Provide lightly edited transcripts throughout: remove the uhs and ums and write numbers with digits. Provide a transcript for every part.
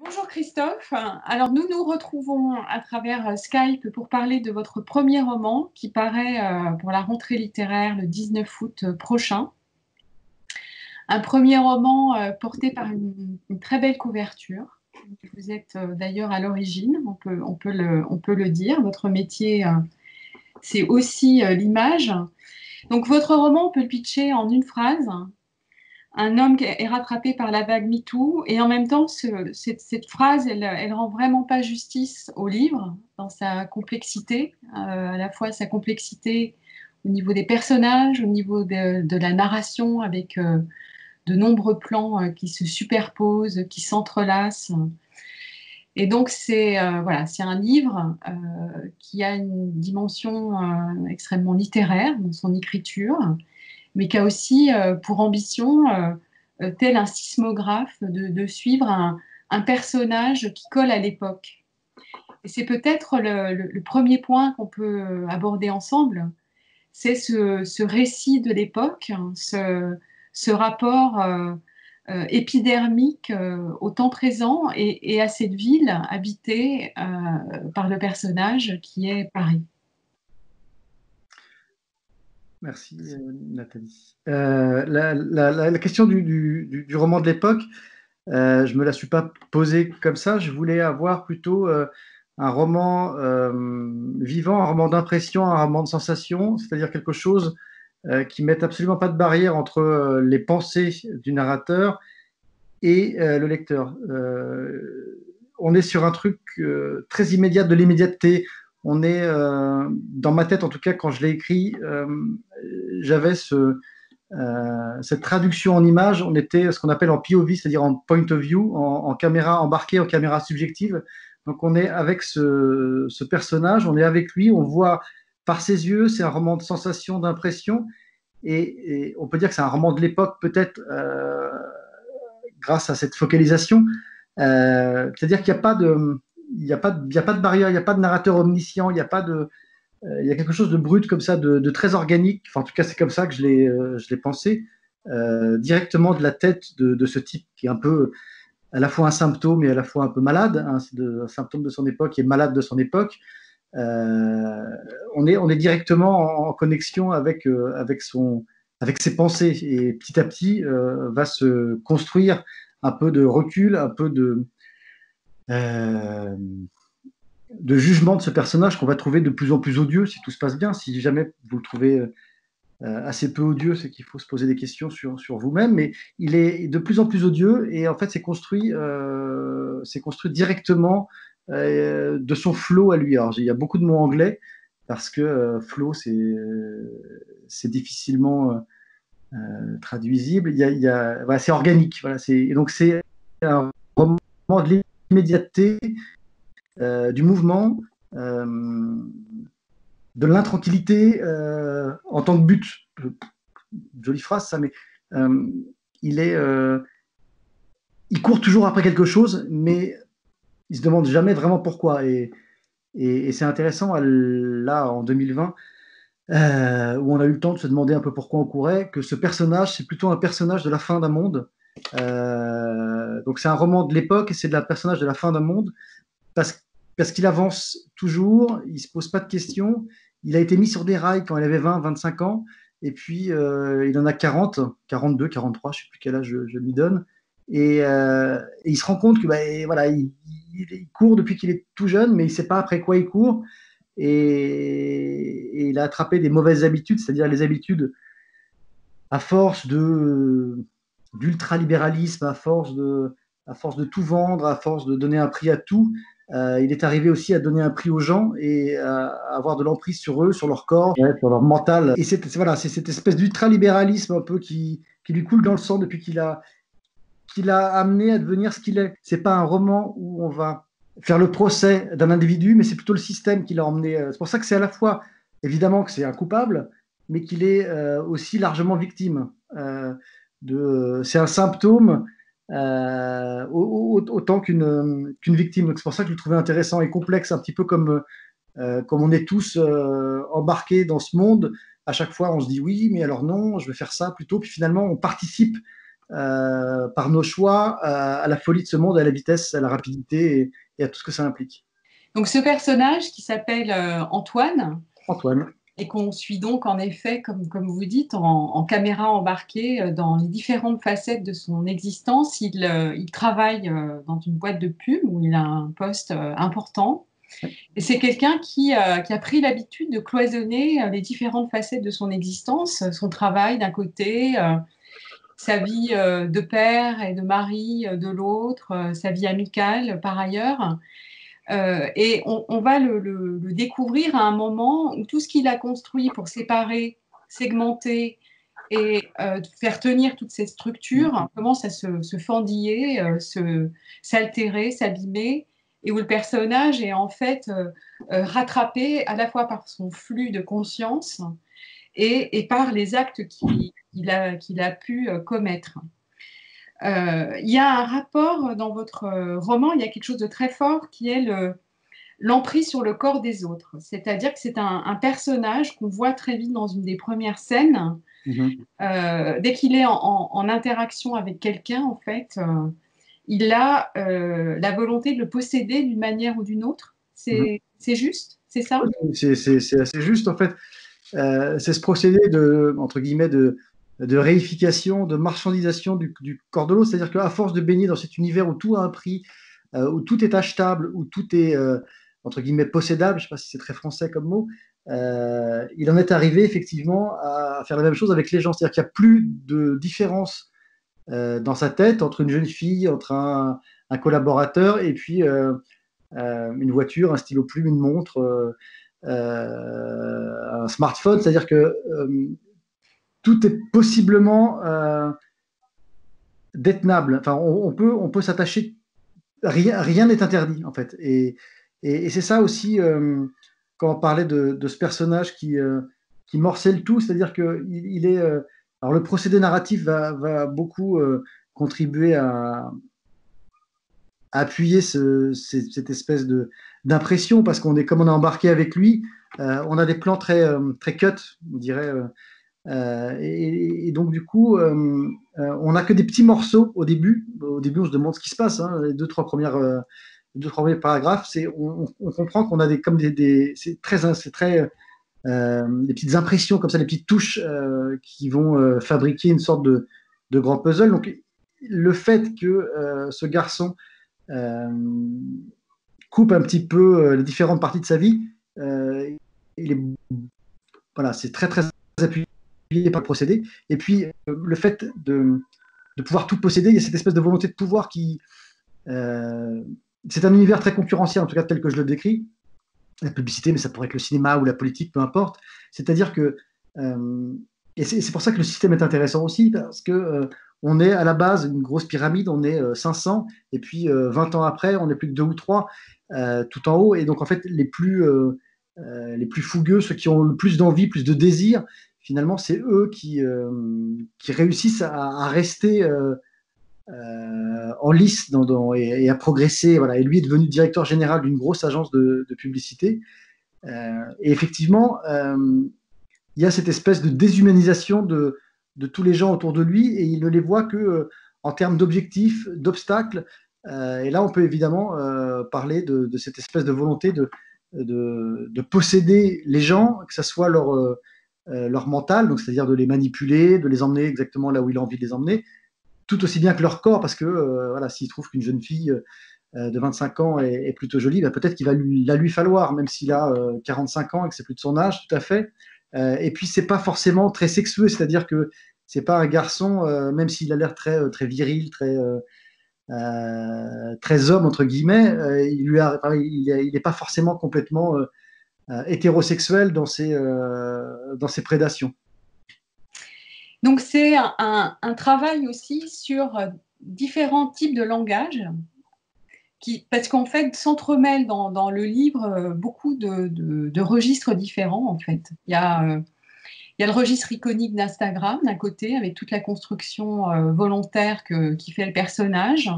Bonjour Christophe. Alors nous nous retrouvons à travers Skype pour parler de votre premier roman qui paraît pour la rentrée littéraire le 19 août prochain. Un premier roman porté par une très belle couverture. Vous êtes d'ailleurs à l'origine, on peut le dire. Votre métier, c'est aussi l'image. Donc votre roman, on peut le pitcher en une phrase. Un homme qui est rattrapé par la vague MeToo, et en même temps, cette phrase, elle rend vraiment pas justice au livre dans sa complexité, à la fois sa complexité au niveau des personnages, au niveau de la narration, avec de nombreux plans qui se superposent, qui s'entrelacent. Et donc, c'est un livre qui a une dimension extrêmement littéraire dans son écriture, mais qui a aussi pour ambition, tel un sismographe, de suivre un personnage qui colle à l'époque. Et c'est peut-être le premier point qu'on peut aborder ensemble, c'est ce récit de l'époque, ce rapport épidermique au temps présent et à cette ville habitée par le personnage qui est Paris. Merci Nathalie. La question du roman de l'époque, je me la suis pas posée comme ça. Je voulais avoir plutôt un roman vivant, un roman d'impression, un roman de sensation, c'est-à-dire quelque chose qui mette absolument pas de barrière entre les pensées du narrateur et le lecteur. On est sur un truc très immédiat, de l'immédiateté. On est, dans ma tête en tout cas, quand je l'ai écrit, j'avais cette traduction en image. On était ce qu'on appelle en POV, c'est-à-dire en point of view, en caméra embarquée, en caméra subjective. Donc on est avec ce personnage, on est avec lui, on voit par ses yeux, c'est un roman de sensation, d'impression, et on peut dire que c'est un roman de l'époque peut-être grâce à cette focalisation. C'est-à-dire qu'il n'y a pas de, il y a pas de, il y a pas de barrière, il n'y a pas de narrateur omniscient, il n'y a pas de, il y a quelque chose de brut comme ça, de très organique. Enfin, en tout cas, c'est comme ça que je l'ai pensé, directement de la tête de ce type qui est un peu à la fois un symptôme et à la fois un peu malade, hein, un symptôme de son époque et malade de son époque. On est directement en connexion avec ses pensées, et petit à petit va se construire un peu de recul, un peu euh, de jugement de ce personnage qu'on va trouver de plus en plus odieux si tout se passe bien. Si jamais vous le trouvez assez peu odieux, c'est qu'il faut se poser des questions sur vous-même, mais il est de plus en plus odieux, et en fait c'est construit directement de son flow à lui. Alors il y a beaucoup de mots anglais parce que flow c'est difficilement traduisible. Voilà, c'est organique. Voilà, et donc c'est un roman de l'immédiateté, du mouvement, de l'intranquillité en tant que but. Jolie phrase ça, mais euh, il est, il court toujours après quelque chose, mais il se demande jamais vraiment pourquoi. Et c'est intéressant là en 2020, où on a eu le temps de se demander un peu pourquoi on courait, que ce personnage, c'est plutôt un personnage de la fin d'un monde. Donc c'est un roman de l'époque et c'est de la personnage de la fin d'un monde parce, parce qu'il avance toujours, il se pose pas de questions. Il a été mis sur des rails quand il avait 20, 25 ans, et puis il en a 40, 42, 43, je sais plus quel âge je lui donne. Et il se rend compte que bah, voilà, il court depuis qu'il est tout jeune, mais il sait pas après quoi il court. Et il a attrapé des mauvaises habitudes, c'est-à-dire les habitudes à force d'ultralibéralisme, à force de tout vendre, à force de donner un prix à tout. Il est arrivé aussi à donner un prix aux gens et à avoir de l'emprise sur eux, sur leur corps, ouais, sur leur mental. Et voilà, c'est cette espèce d'ultralibéralisme un peu qui lui coule dans le sang depuis qu'il a amené à devenir ce qu'il est. C'est pas un roman où on va faire le procès d'un individu, mais c'est plutôt le système qui l'a emmené. C'est pour ça que c'est à la fois, évidemment, que c'est un coupable, mais qu'il est aussi largement victime. C'est un symptôme autant qu'une victime. Donc c'est pour ça que je le trouvais intéressant et complexe, un petit peu comme on est tous embarqués dans ce monde. À chaque fois, on se dit oui, mais alors non, je vais faire ça plutôt. Puis finalement, on participe par nos choix à la folie de ce monde, à la vitesse, à la rapidité et à tout ce que ça implique. Donc ce personnage qui s'appelle Antoine, Antoine. et qu'on suit donc en effet, comme vous dites, en caméra embarquée dans les différentes facettes de son existence. Il travaille dans une boîte de pub où il a un poste important. Et c'est quelqu'un qui a pris l'habitude de cloisonner les différentes facettes de son existence, son travail d'un côté, sa vie de père et de mari de l'autre, sa vie amicale par ailleurs. Et on va le découvrir à un moment où tout ce qu'il a construit pour séparer, segmenter et faire tenir toutes ces structures commence à se fendiller, s'altérer, s'abîmer, et où le personnage est en fait rattrapé à la fois par son flux de conscience et par les actes qu'il a pu commettre. Il y a un rapport dans votre roman, il y a quelque chose de très fort qui est l'emprise sur le corps des autres. C'est-à-dire que c'est un personnage qu'on voit très vite dans une des premières scènes. Dès qu'il est en interaction avec quelqu'un, en fait, il a la volonté de le posséder d'une manière ou d'une autre. C'est juste, c'est ça? C'est assez juste, en fait. C'est ce procédé de, entre guillemets, de réification, de marchandisation du corps de l'autre. C'est-à-dire qu'à force de baigner dans cet univers où tout a un prix, où tout est achetable, où tout est, entre guillemets, possédable, je ne sais pas si c'est très français comme mot, il en est arrivé effectivement à faire la même chose avec les gens. C'est-à-dire qu'il n'y a plus de différence dans sa tête entre une jeune fille, entre un collaborateur et puis une voiture, un stylo plume, une montre, un smartphone. C'est-à-dire que tout est possiblement détenable. Enfin, on peut s'attacher. Rien n'est interdit, en fait. Et c'est ça aussi, quand on parlait de ce personnage qui morcelle tout, c'est-à-dire que il est. Alors, le procédé narratif va beaucoup contribuer à appuyer cette espèce d'impression, parce qu'on est comme on est embarqué avec lui, on a des plans très cut, on dirait. Et donc, du coup, on n'a que des petits morceaux au début. Au début, on se demande ce qui se passe. Hein. Les deux, trois premiers paragraphes, on comprend qu'on a c'est très des petites impressions comme ça, des petites touches qui vont fabriquer une sorte de grand puzzle. Donc, le fait que ce garçon euh, coupe un petit peu les différentes parties de sa vie, il est, voilà, c'est très appuyé par le procédé. Et puis, le fait de pouvoir tout posséder, il y a cette espèce de volonté de pouvoir qui. C'est un univers très concurrentiel, en tout cas tel que je le décris. La publicité, mais ça pourrait être le cinéma ou la politique, peu importe. C'est-à-dire que. Et c'est pour ça que le système est intéressant aussi, parce que on est à la base une grosse pyramide, on est 500, et puis 20 ans après, on n'est plus que deux ou trois tout en haut. Et donc, en fait, les plus fougueux, ceux qui ont le plus d'envie, plus de désir, finalement, c'est eux qui réussissent à rester en lice et à progresser. Voilà. Et lui est devenu directeur général d'une grosse agence de publicité. Et effectivement, il y a cette espèce de déshumanisation de tous les gens autour de lui, et il ne les voit que en termes d'objectifs, d'obstacles. Et là, on peut évidemment parler de cette espèce de volonté de posséder les gens, que ce soit leur mental, donc c'est-à-dire de les manipuler, de les emmener exactement là où il a envie de les emmener, tout aussi bien que leur corps, parce que voilà, s'il trouve qu'une jeune fille de 25 ans est plutôt jolie, bah, peut-être qu'il va la lui falloir, même s'il a 45 ans et que c'est plus de son âge, tout à fait. Et puis, c'est pas forcément très sexueux, c'est-à-dire que c'est pas un garçon, même s'il a l'air très viril, très homme, entre guillemets, il n'est pas forcément complètement hétérosexuel dans ses prédations. Donc c'est un travail aussi sur différents types de langage, parce qu'en fait s'entremêlent dans le livre beaucoup de registres différents en fait. Il y a le registre iconique d'Instagram d'un côté, avec toute la construction volontaire qui fait le personnage.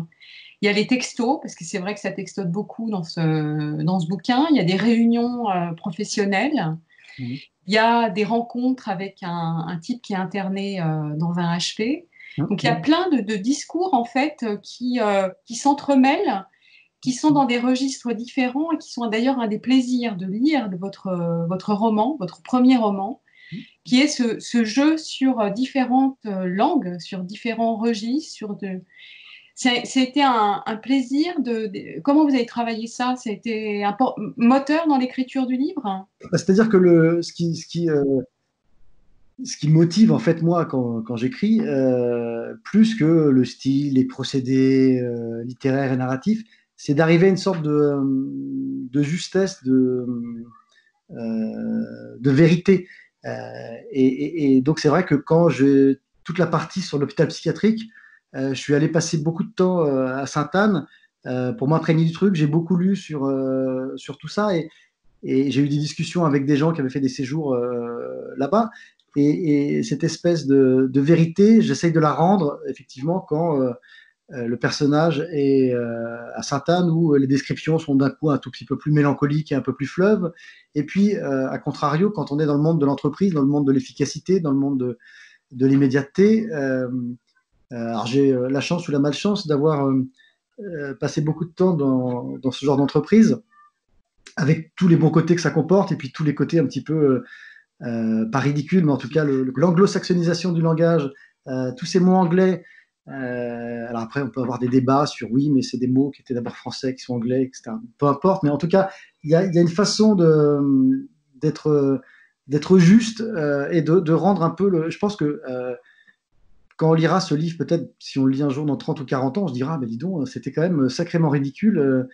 Il y a les textos, parce que c'est vrai que ça textote beaucoup dans ce bouquin. Il y a des réunions professionnelles. Mmh. Il y a des rencontres avec un type qui est interné dans un HP. Donc il y a plein de discours en fait qui s'entremêlent, qui sont dans des registres différents et qui sont d'ailleurs un des plaisirs de lire de votre roman, votre premier roman, qui est ce jeu sur différentes langues, sur différents registres, C'était un plaisir Comment vous avez travaillé ça? Ça a été un moteur dans l'écriture du livre? C'est-à-dire que ce qui motive en fait moi quand j'écris, plus que le style, les procédés littéraires et narratifs, c'est d'arriver à une sorte de justesse, de vérité. Et donc c'est vrai que quand j'ai toute la partie sur l'hôpital psychiatrique, je suis allé passer beaucoup de temps à Sainte-Anne pour m'imprégner du truc. J'ai beaucoup lu sur tout ça et j'ai eu des discussions avec des gens qui avaient fait des séjours là-bas. Et cette espèce de vérité, j'essaye de la rendre effectivement quand le personnage est à Sainte-Anne, où les descriptions sont d'un coup un tout petit peu plus mélancoliques et un peu plus fleuves. Et puis, à contrario, quand on est dans le monde de l'entreprise, dans le monde de l'efficacité, dans le monde de l'immédiateté, alors j'ai la chance ou la malchance d'avoir passé beaucoup de temps dans ce genre d'entreprise, avec tous les bons côtés que ça comporte, et puis tous les côtés un petit peu, pas ridicules, mais en tout cas l'anglo-saxonisation du langage, tous ces mots anglais. Alors après, on peut avoir des débats sur oui, mais c'est des mots qui étaient d'abord français, qui sont anglais, etc. Peu importe, mais en tout cas, il y a une façon d'être juste et de rendre un peu je pense que quand on lira ce livre, peut-être si on le lit un jour dans 30 ou 40 ans, on se dira, ah, mais dis donc, c'était quand même sacrément ridicule.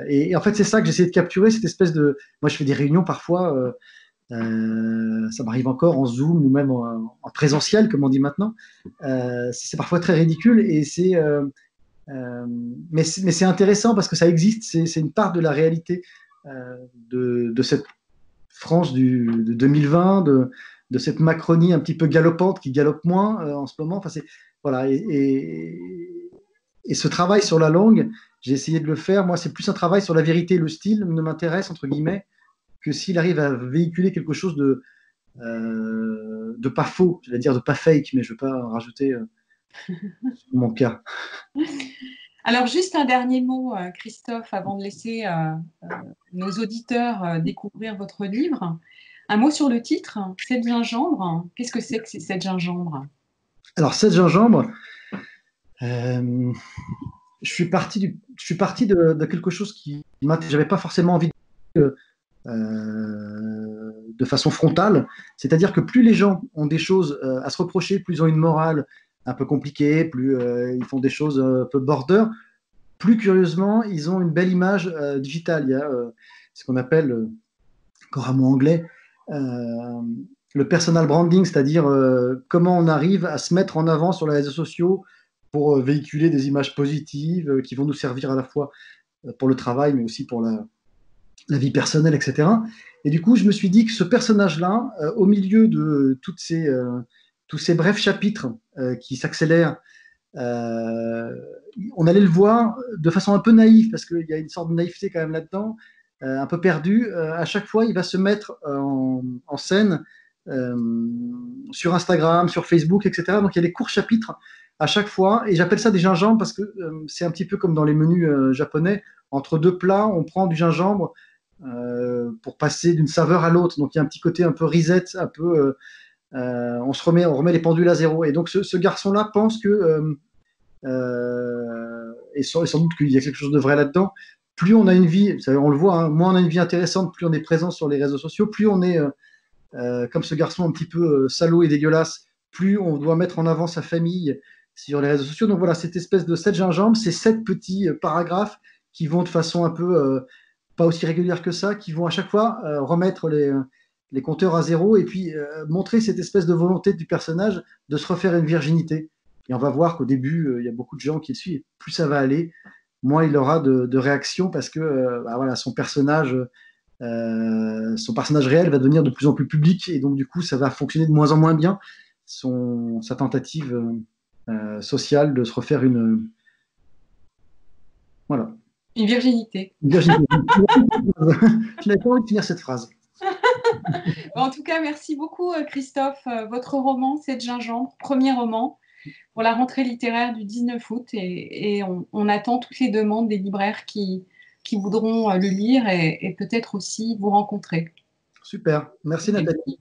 Et en fait, c'est ça que j'essaie de capturer, cette espèce de... Moi, je fais des réunions parfois, ça m'arrive encore en Zoom ou même en présentiel, comme on dit maintenant. C'est parfois très ridicule, euh, mais c'est intéressant parce que ça existe, c'est une part de la réalité de cette France de 2020, de cette Macronie un petit peu galopante qui galope moins en ce moment. Enfin, voilà, et ce travail sur la langue, j'ai essayé de le faire. Moi, c'est plus un travail sur la vérité. Le style ne m'intéresse, entre guillemets, que s'il arrive à véhiculer quelque chose de pas faux, je vais dire de pas fake, mais je ne veux pas rajouter mon cas. Alors, juste un dernier mot, Christophe, avant de laisser nos auditeurs découvrir votre livre. Un mot sur le titre, 7 gingembre. Qu'est-ce que c'est que ces 7 gingembre? Alors, 7 gingembre, je suis parti de quelque chose qui j'avais pas forcément envie de façon frontale. C'est-à-dire que plus les gens ont des choses à se reprocher, plus ils ont une morale un peu compliquée, plus ils font des choses un peu border, plus curieusement, ils ont une belle image digitale. Il y a ce qu'on appelle, encore un mot anglais, le personal branding, c'est-à-dire comment on arrive à se mettre en avant sur les réseaux sociaux pour véhiculer des images positives qui vont nous servir à la fois pour le travail, mais aussi pour la vie personnelle, etc. Et du coup, je me suis dit que ce personnage-là, au milieu de tous ces brefs chapitres qui s'accélèrent, on allait le voir de façon un peu naïve, parce qu'il y a une sorte de naïveté quand même là-dedans, un peu perdue. À chaque fois, il va se mettre en scène euh, sur Instagram, sur Facebook, etc. Donc il y a des courts chapitres à chaque fois, et j'appelle ça des gingembres parce que c'est un petit peu comme dans les menus japonais. Entre deux plats, on prend du gingembre pour passer d'une saveur à l'autre. Donc il y a un petit côté un peu reset, un peu on remet les pendules à zéro. Et donc ce garçon-là pense que et sans doute qu'il y a quelque chose de vrai là-dedans. Plus on a une vie, on le voit, hein, moins on a une vie intéressante, plus on est présent sur les réseaux sociaux, plus on est comme ce garçon un petit peu salaud et dégueulasse, plus on doit mettre en avant sa famille sur les réseaux sociaux. Donc voilà, cette espèce de 7 gingembre, ces 7 petits paragraphes qui vont de façon un peu pas aussi régulière que ça, qui vont à chaque fois remettre les compteurs à zéro et puis montrer cette espèce de volonté du personnage de se refaire une virginité. Et on va voir qu'au début, il y a beaucoup de gens qui le suivent. Plus ça va aller, moins il aura de réactions parce que bah voilà, son personnage réel va devenir de plus en plus public et donc du coup ça va fonctionner de moins en moins bien sa tentative sociale de se refaire voilà, Une virginité. une virginité. Je n'avais pas envie de finir cette phrase. En tout cas, merci beaucoup, Christophe. Votre roman, C'est de gingembre, premier roman, pour la rentrée littéraire du 19 août. Et on attend toutes les demandes des libraires qui voudront le lire et peut-être aussi vous rencontrer. Super. Merci Nathalie.